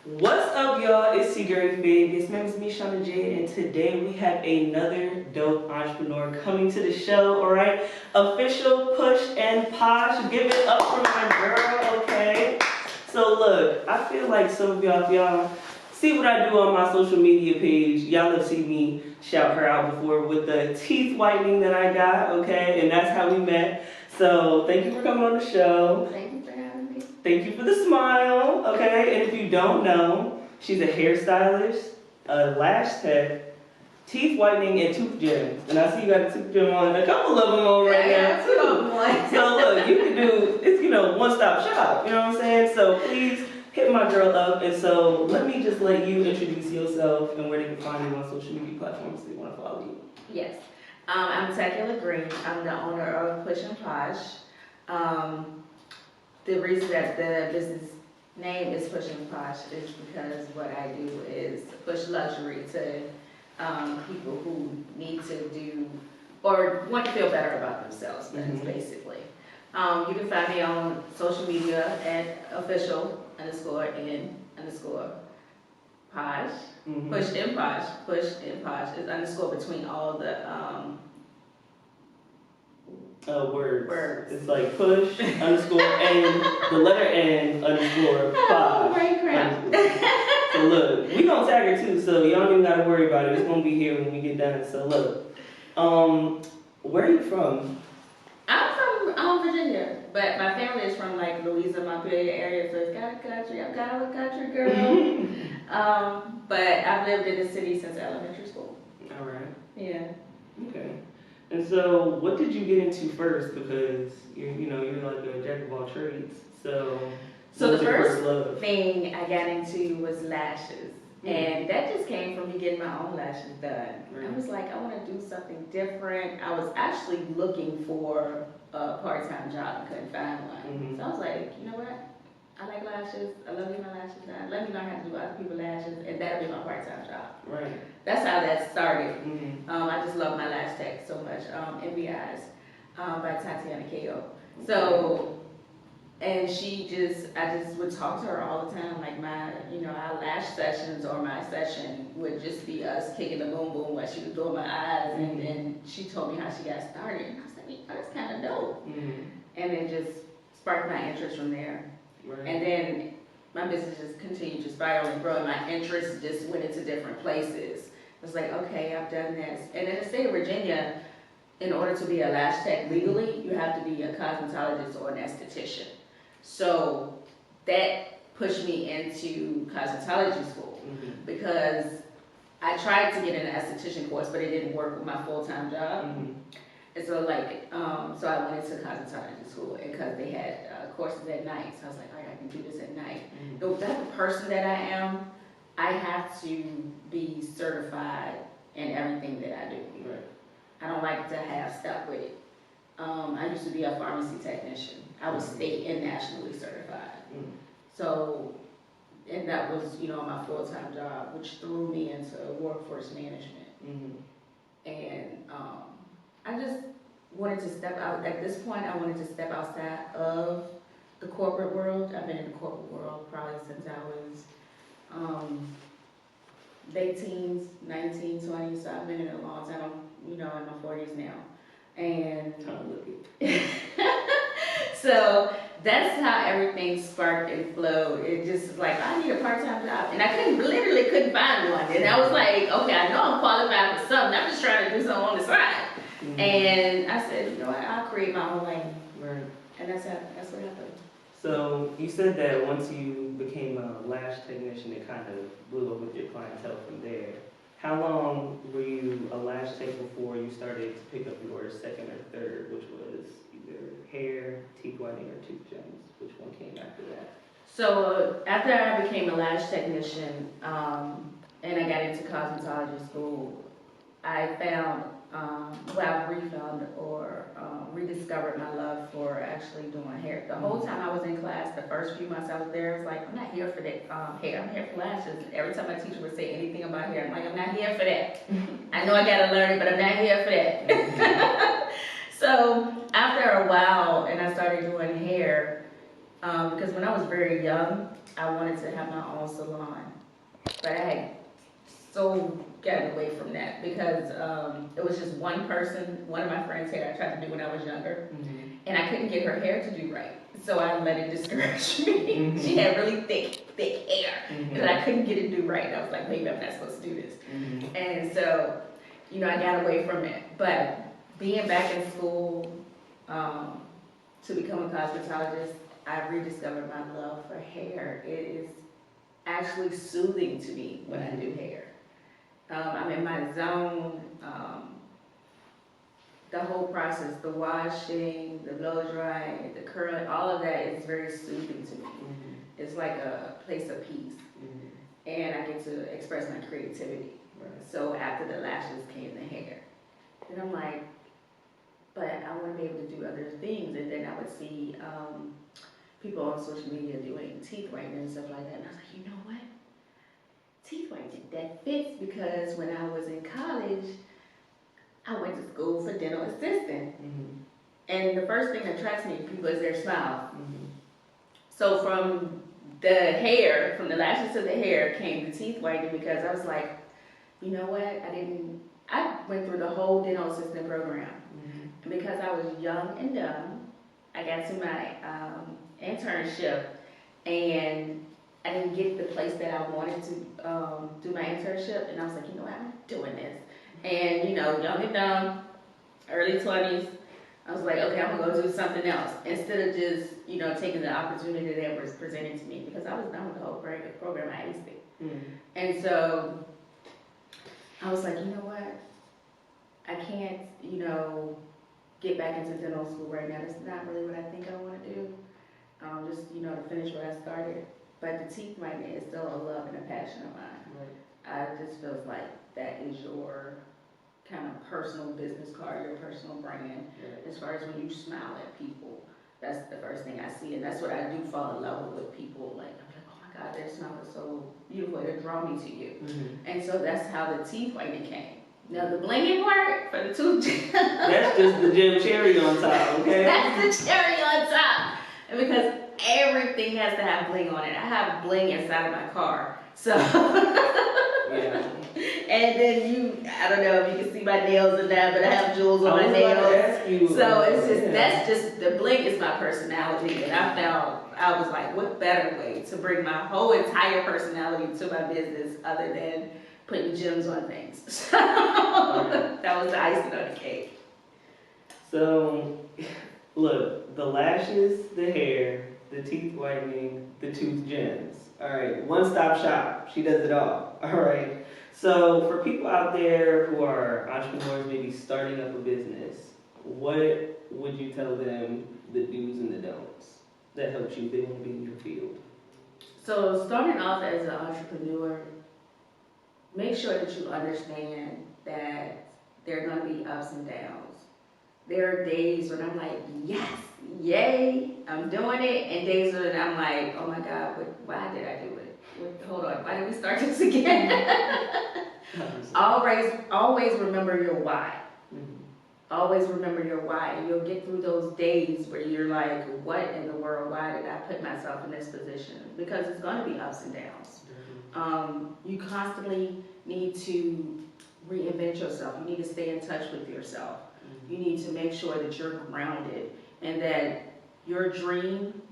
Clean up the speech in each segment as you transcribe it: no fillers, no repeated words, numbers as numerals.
What's up, y'all? It's your girl Vegas. My name is me, Shauna J, and today we have another dope entrepreneur coming to the show. All right, official Push and Posh. Give it up for my girl, okay? So look, I feel like some of y'all, if y'all see what I do on my social media page, y'all have seen me shout her out before with the teeth whitening that I got, okay? And that's how we met. So thank you for coming on the show. Thank you for having me. Thank you for the smile, okay? And if you don't know, she's a hairstylist, a lash tech, teeth whitening, and tooth gem. And I see you got a tooth gem on, a couple of them on right now too. So look, you can do, it's, one-stop shop, you know what I'm saying? So please hit my girl up. And so let me just let you introduce yourself and where they can find you on social media platforms if they want to follow you. Yes. I'm Tequila Green. I'm the owner of Push and Posh. The reason that the business name is Push and Posh is because what I do is push luxury to people who need to do or want to feel better about themselves, basically. You can find me on social media at official_and_posh. Push and Posh. Push and Posh is underscore between all the words. It's like push underscore and the letter N underscore posh. Right, crap. So look, we gonna tag her too, so y'all don't even gotta worry about it. It's gonna be here when we get done. So look, where are you from? I'm from Virginia, but my family is from like Louisa, Montpelier area, so it's kind of country. I'm kind of a country girl. But I've lived in the city since elementary school. All right. Yeah. Okay. And so, what did you get into first? Because you're like a jack of all trades. So the first thing I got into was lashes. And that just came from me getting my own lashes done. Right. I was like, I want to do something different. I was actually looking for a part-time job and couldn't find one. So I was like, you know what? I like lashes. I love getting my lashes done. Let me learn how to do other people's lashes, and that'll be my part-time job. Right. That's how that started. I just love my lash tech so much. Envy Eyes by Tatiana Ko. So, and I just would talk to her all the time. Like our lash sessions or my session would just be us kicking the boom boom while she was doing my eyes. And then she told me how she got started. And I was like, oh, that's kind of dope. And it just sparked my interest from there. Right. And then my business just continued to spiral and grow, and my interest just went into different places. I was like, okay, I've done this. And in the state of Virginia, in order to be a lash tech legally, you have to be a cosmetologist or an esthetician. So that pushed me into cosmetology school because I tried to get an esthetician course, but it didn't work with my full-time job. And so so I went into cosmetology school because they had courses at night. So I was like, all right, I can do this at night. The type of person that I am, I have to be certified in everything that I do. Right. I don't like to have stuff with it. I used to be a pharmacy technician. I was state and nationally certified. So, and that was, my full-time job, which threw me into workforce management. And I just wanted to step out. At this point, I wanted to step outside of the corporate world. I've been in the corporate world probably since I was late teens, 19, 20, so I've been in it a long time. I'm, in my 40s now. And so that's how everything sparked and flowed. It just was like, I need a part-time job. And I literally couldn't find one. And I was like, okay, I know I'm qualified for something. I'm just trying to do something on the side. And I said, you know what, I'll create my own lane. Right. And that's what happened. So you said that once you became a lash technician, it kind of blew up with your clientele from there. How long were you a lash tech before you started to pick up your second or third, which was either hair, teeth whitening, or tooth gems? Which one came after that? So after I became a lash technician and I got into cosmetology school, I found, I refound or rediscovered my love for actually doing hair. The whole time I was in class, the first few months I was there, I was like, I'm not here for that hair, I'm here for lashes. Every time my teacher would say anything about hair, I'm like, I'm not here for that. I know I gotta learn it, but I'm not here for that. So after a while, and I started doing hair, Because when I was very young, I wanted to have my own salon. But I had so gotten away from that because it was just one person, one of my friends' hair I tried to do when I was younger, and I couldn't get her hair to do right. So I let it discourage me. She had really thick hair, and I couldn't get it to do right. And I was like, maybe I'm not supposed to do this. And so, you know, I got away from it. But being back in school to become a cosmetologist, I rediscovered my love for hair. It is actually soothing to me when I do hair. I'm in my zone. The whole process, the washing, the blow drying, the curling, all of that is very soothing to me. It's like a place of peace. And I get to express my creativity. So after the lashes came the hair. Then I'm like, but I want to be able to do other things. And then I would see people on social media doing teeth whitening and stuff like that. And I was like, you know what? Teeth whitening, that fits because when I was in college, I went to school for dental assistant. And the first thing that attracts me to people is their smile. So from the hair, from the lashes to the hair, came the teeth whitening because I was like, you know what? I went through the whole dental assistant program. And because I was young and dumb, I got to my internship and I didn't get the place that I wanted to do my internship. And I was like, you know what? I'm doing this. And, you know, young and dumb, early 20s, I was like, okay, I'm going to go do something else. Instead of just, you know, taking the opportunity that was presented to me because I was done with the whole program I used to. And so I was like, you know what? I can't, you know, get back into dental school right now. That's not really what I think I want to do. Just, you know, to finish what I started. But the teeth whitening is still a love and a passion of mine. I just feels like that is your kind of personal business card, your personal brand. As far as when you smile at people, that's the first thing I see. And that's what I do fall in love with people. Like, I'm like, oh my God, their smile is so beautiful. It'll draw me to you. And so that's how the teeth whitening came. Now the blinging part for the tooth. That's just the gem cherry on top, okay? That's the cherry on top. And because everything has to have bling on it. I have bling inside of my car. So yeah. And then I don't know if you can see my nails in that, but I have jewels on my nails. So it's just, that's just, the bling is my personality. And I was like, what better way to bring my whole entire personality to my business other than putting gems on things. So that was the icing on the cake. So, look, the lashes, the hair, the teeth whitening, the tooth gems. All right, one-stop shop. She does it all. All right. So, for people out there who are entrepreneurs, maybe starting up a business, what would you tell them the do's and the don'ts that helps you if they want to be in your field? So, starting off as an entrepreneur, make sure that you understand that there are going to be ups and downs. There are days when I'm like, yes, yay, I'm doing it. And days when I'm like, oh my God, why did I do it? Hold on, why did we start this again? Always remember your why. Always remember your why. And you'll get through those days where you're like, what in the world? Why did I put myself in this position? Because it's going to be ups and downs. You constantly need to reinvent yourself. You need to stay in touch with yourself. You need to make sure that you're grounded and that your dream,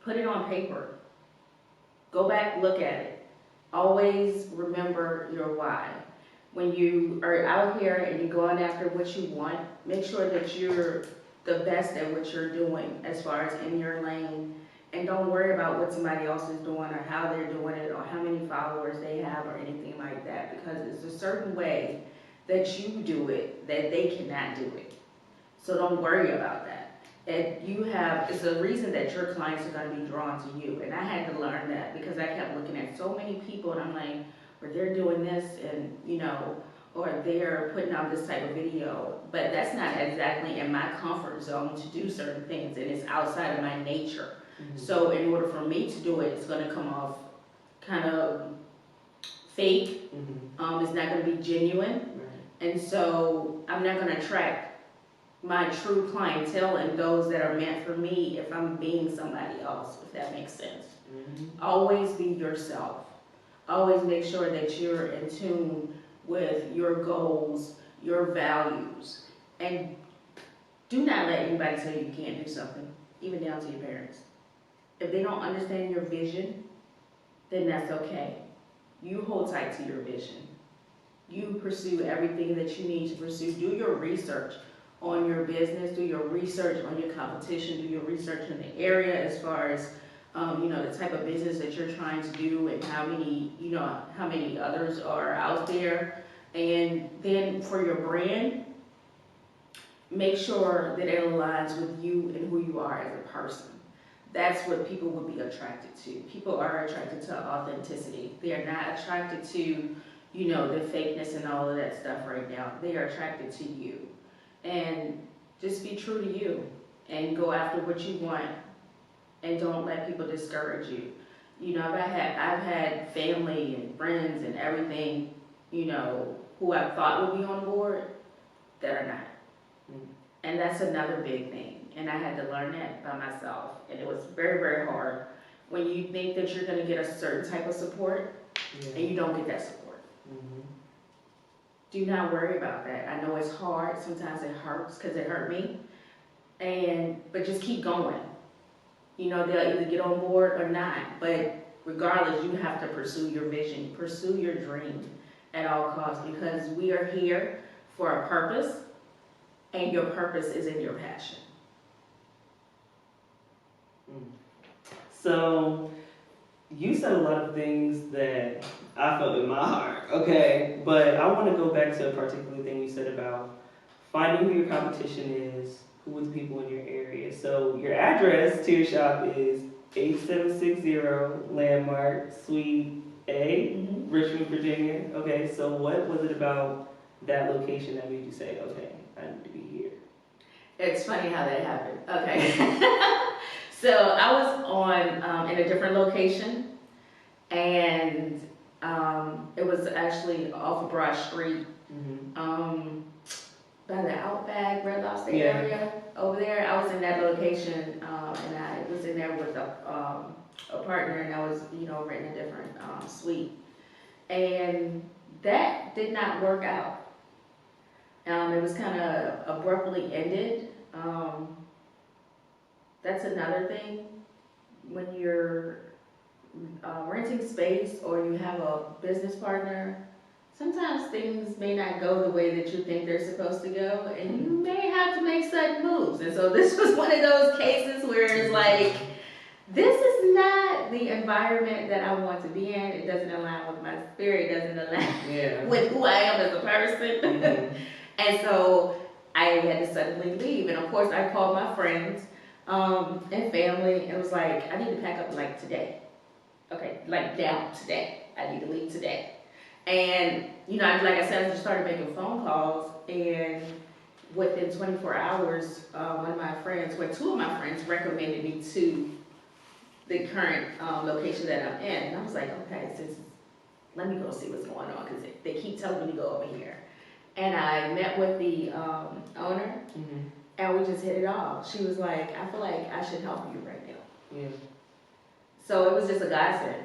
put it on paper. Go back, look at it. Always remember your why. When you are out here and you're going after what you want, make sure that you're the best at what you're doing as far as in your lane. And don't worry about what somebody else is doing or how they're doing it or how many followers they have or anything like that. Because it's a certain way that you do it that they cannot do it. So don't worry about that. It's a reason that your clients are going to be drawn to you. And I had to learn that because I kept looking at so many people and I'm like, or they're doing this and, you know, or they're putting out this type of video. But that's not exactly in my comfort zone to do certain things and it's outside of my nature. So in order for me to do it, it's going to come off kind of fake. It's not going to be genuine. And so I'm not going to attract my true clientele and those that are meant for me if I'm being somebody else, if that makes sense. Always be yourself. Always make sure that you're in tune with your goals, your values, and do not let anybody tell you can't do something, even down to your parents. If they don't understand your vision, then that's okay. You hold tight to your vision. You pursue everything that you need to pursue. Do your research on your business, do your research on your competition, do your research in the area as far as the type of business that you're trying to do and how many others are out there. And then for your brand, make sure that it aligns with you and who you are as a person. That's what people would be attracted to. People are attracted to authenticity. They are not attracted to, the fakeness and all of that stuff right now. They are attracted to you. And just be true to you and go after what you want and don't let people discourage you. I've had family and friends and everything, who I thought would be on board that are not. And that's another big thing. And I had to learn that by myself. And it was very, very hard when you think that you're going to get a certain type of support and you don't get that support. Do not worry about that. I know it's hard. Sometimes it hurts because it hurt me. But just keep going. They'll either get on board or not. But regardless, you have to pursue your vision, pursue your dream at all costs, because we are here for a purpose, and your purpose is in your passion. So, you said a lot of things that I felt in my heart, okay? But I want to go back to a particular thing you said about finding who your competition is, who are the people in your area. So your address to your shop is 8760 Landmark Suite A, Richmond, Virginia. Okay, so what was it about that location that made you say, okay, I need to be here? It's funny how that happened. Okay. So I was on in a different location, and it was actually off of Broad Street, by the Outback, Red Lobster area over there. I was in that location, and I was in there with a partner, and I was, renting a different suite. And that did not work out. It was kind of abruptly ended. That's another thing. When you're renting space or you have a business partner, sometimes things may not go the way that you think they're supposed to go, and you may have to make sudden moves. And so this was one of those cases where it's like, this is not the environment that I want to be in. It doesn't align with my spirit. It doesn't align with who I am as a person. And so I had to suddenly leave. And of course, I called my friends and family and was like, I need to pack up like today. Okay, like now, today. I need to leave today. And, like I said, I just started making phone calls, and within 24 hours, one of my friends, two of my friends recommended me to the current location that I'm in. And I was like, okay, let me go see what's going on, because they keep telling me to go over here. And I met with the owner, and we just hit it off. She was like, I feel like I should help you right now. Yeah. So it was just a godsend.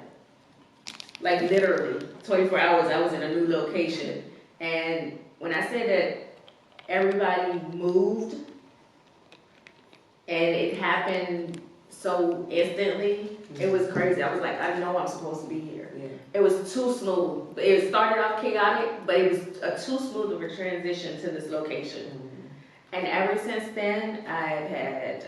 Like literally, 24 hours I was in a new location. And when I said that everybody moved, and it happened so instantly, it was crazy. I was like, I know I'm supposed to be here. Yeah. It was too smooth. It started off chaotic, but it was too smooth of a transition to this location. And ever since then, I've had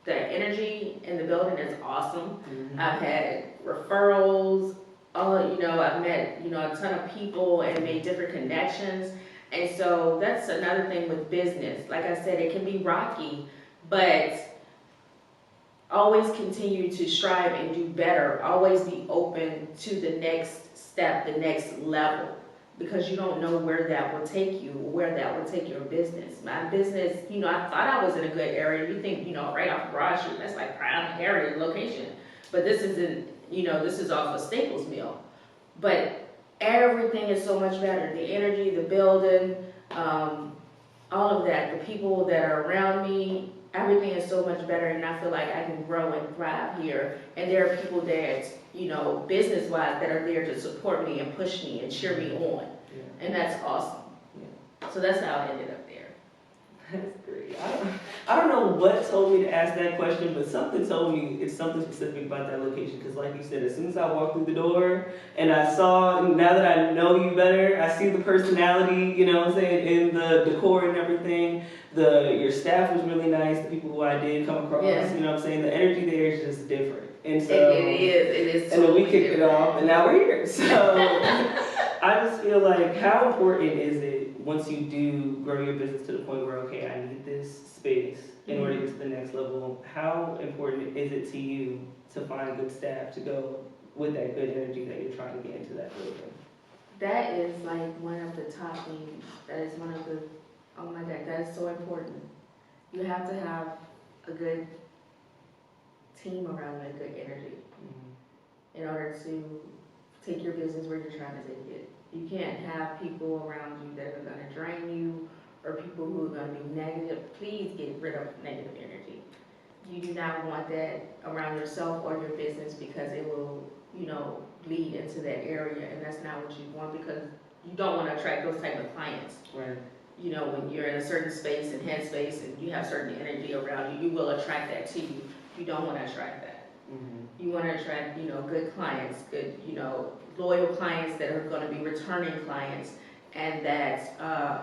the energy in the building is awesome. I've had referrals. I've met, a ton of people and made different connections. And so that's another thing with business. Like I said, it can be rocky, but always continue to strive and do better. Always be open to the next step, the next level, because you don't know where that will take you, where that will take your business. My business, I thought I was in a good area. You think, right off Broad Street, that's like prime area location. But this isn't, this is off of Staples Mill. But everything is so much better. The energy, the building, all all of that, the people that are around me, everything is so much better, and I feel like I can grow and thrive here. And there are people that, you know, business-wise, that are there to support me and push me and cheer me on. Yeah. And that's awesome. Yeah. So that's how I ended up there. That's great. I don't know what told me to ask that question, but something told me it's something specific about that location. Because like you said, as soon as I walked through the door and I saw, now that I know you better, I see the personality, you know what I'm saying, in the decor and everything. Your staff was really nice, the people who I did come across, you know what I'm saying, the energy there is just different. And so, it is and totally then we kicked it off, and now we're here. So I just feel like, how important is it once you do grow your business to the point where, okay, I need this space in order to get to the next level, how important is it to you to find good staff to go with that good energy that you're trying to get into that building? That is like one of the top things. That is one of the, oh my God, that is so important. You have to have a good team around you and good energy in order to take your business where you're trying to take it. You can't have people around you that are going to drain you or people who are going to be negative. Please get rid of negative energy. You do not want that around yourself or your business, because it will, you know, lead into that area, and that's not what you want, because you don't want to attract those type of clients. Right. You know, when you're in a certain space and headspace and you have certain energy around you, you will attract that to you. You don't want to attract that. You want to attract, you know, good clients, good, you know, loyal clients that are going to be returning clients and that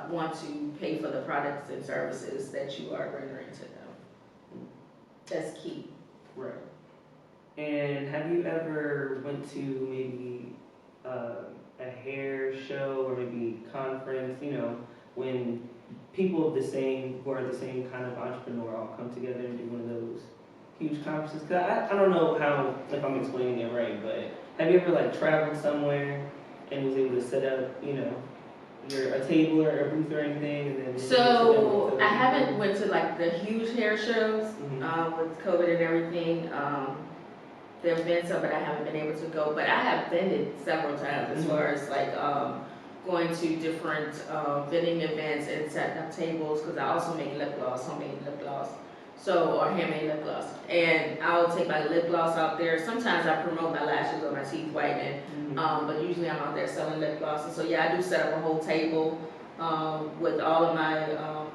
want to pay for the products and services that you are rendering to them. That's key. Right. And have you ever went to maybe a hair show or maybe conference, you know, when people of the same, who are the same kind of entrepreneur all come together and do one of those huge conferences? Cause I don't know how, if I'm explaining it right, but have you ever like traveled somewhere and was able to set up, you know, a table or a booth or anything? And then so I haven't went to like the huge hair shows with COVID and everything. There have been some, but I haven't been able to go. But I have vended several times as far as like going to different vending events and setting up tables, because I also make lip gloss, homemade lip gloss. So, or handmade lip gloss. And I'll take my lip gloss out there. Sometimes I promote my lashes or my teeth whitening, but usually I'm out there selling lip gloss. And so yeah, I do set up a whole table with all of my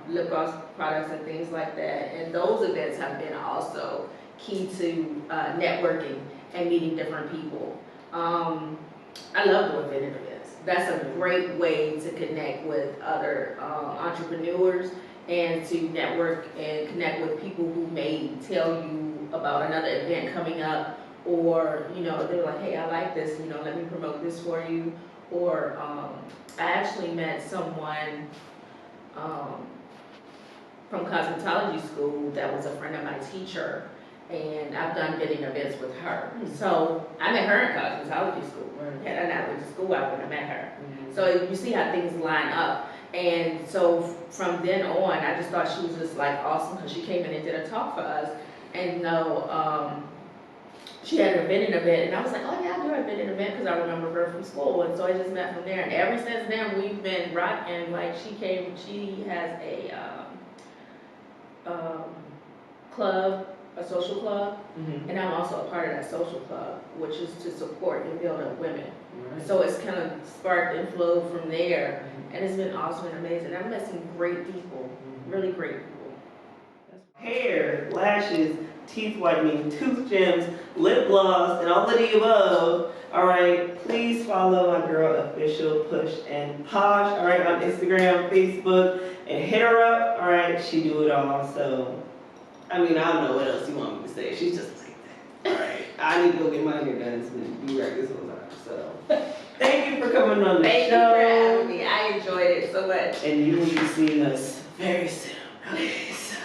lip gloss products and things like that. And those events have been also key to networking and meeting different people. I love doing vending events. That's a great way to connect with other entrepreneurs and to network and connect with people who may tell you about another event coming up, or, you know, they're like, hey, I like this, you know, let me promote this for you. Or I actually met someone from cosmetology school that was a friend of my teacher, and I've done vending events with her. So I met her in cosmetology school. Had I not went to school, I would have met her. So you see how things line up. And so from then on, I just thought she was just like awesome, because she came in and did a talk for us. And you know, she had a vending event, and I was like, oh yeah, I do a vending event, because I remember her from school. And so I just met from there. And ever since then, we've been rocking. Like she has a club, a social club, and I'm also a part of that social club, which is to support and build up women. Right. So it's kind of sparked and flowed from there, and it's been awesome and amazing. I've met some great people, really great people. Hair, lashes, teeth whitening, tooth gems, lip gloss, and all of the above. All right, please follow my girl Official Push and Posh. All right, on Instagram, Facebook, and hit her up. All right, she do it all. So, I mean, I don't know what else you want me to say. She's just like that. All right, I need to go get my hair done. It's been be right this whole time. So, thank you for coming on the show. Thank you for having me. I enjoyed it so much. And you will be seeing us very soon. Okay, so.